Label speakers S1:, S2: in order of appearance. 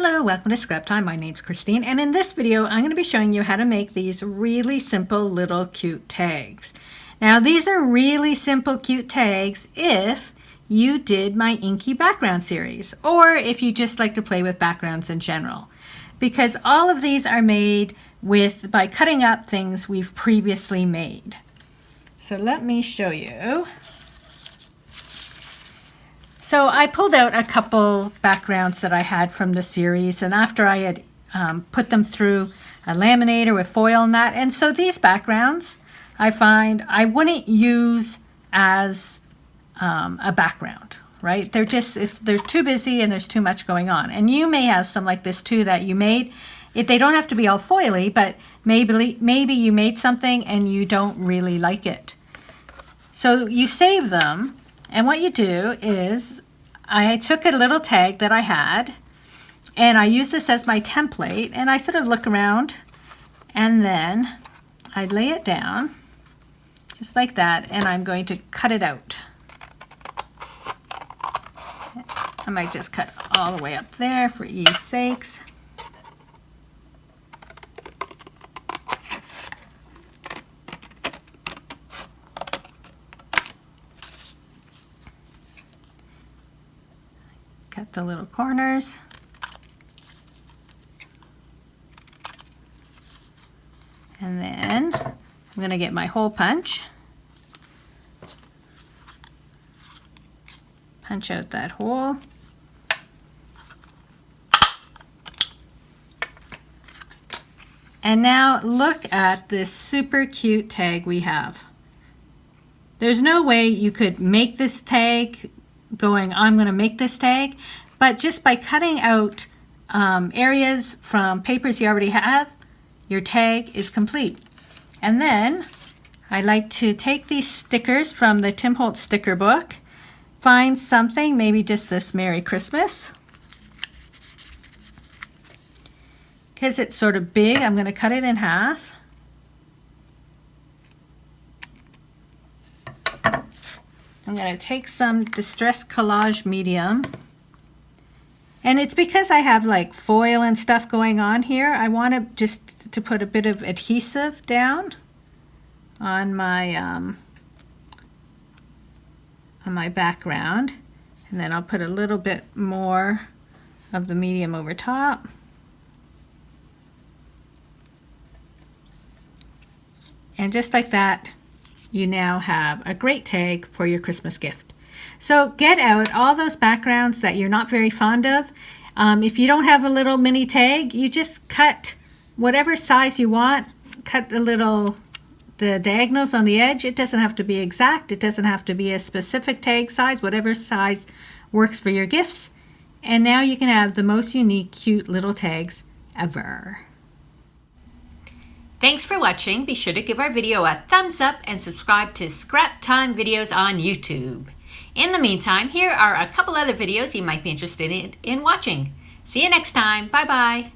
S1: Hello, welcome to Scrap Time. My name's Christine, and in this video I'm going to be showing you how to make these really simple little cute tags. Now these are really simple cute tags if you did my Inky Background series, or if you just like to play with backgrounds in general, because all of these are made by cutting up things we've previously made. So let me show you. So I pulled out a couple backgrounds that I had from the series, and after I had put them through a laminator with foil and that, and so these backgrounds I find I wouldn't use as a background, right? They're too busy and there's too much going on. And you may have some like this too that you made. They don't have to be all foily, but maybe you made something and you don't really like it. So you save them. And what you do is I took a little tag that I had and I use this as my template, and I sort of look around and then I lay it down just like that, and I'm going to cut it out. I might just cut all the way up there for ease sakes. Cut the little corners. And then I'm going to get my hole punch. Punch out that hole. And now look at this super cute tag we have. There's no way you could make this tag going, I'm going to make this tag, but just by cutting out areas from papers you already have, your tag is complete. And then I like to take these stickers from the Tim Holtz sticker book, find something, maybe just this Merry Christmas. Because it's sort of big, I'm going to cut it in half. I'm going to take some Distress Collage medium, and it's because I have like foil and stuff going on here. I want to put a bit of adhesive down on my background, and then I'll put a little bit more of the medium over top. And just like that, you now have a great tag for your Christmas gift. So get out all those backgrounds that you're not very fond of. If you don't have a little mini tag, you just cut whatever size you want. Cut the diagonals on the edge. It doesn't have to be exact. It doesn't have to be a specific tag size, whatever size works for your gifts. And now you can have the most unique, cute little tags ever. Thanks for watching. Be sure to give our video a thumbs up and subscribe to Scrap Time videos on YouTube. In the meantime, here are a couple other videos you might be interested in watching. See you next time. Bye-bye.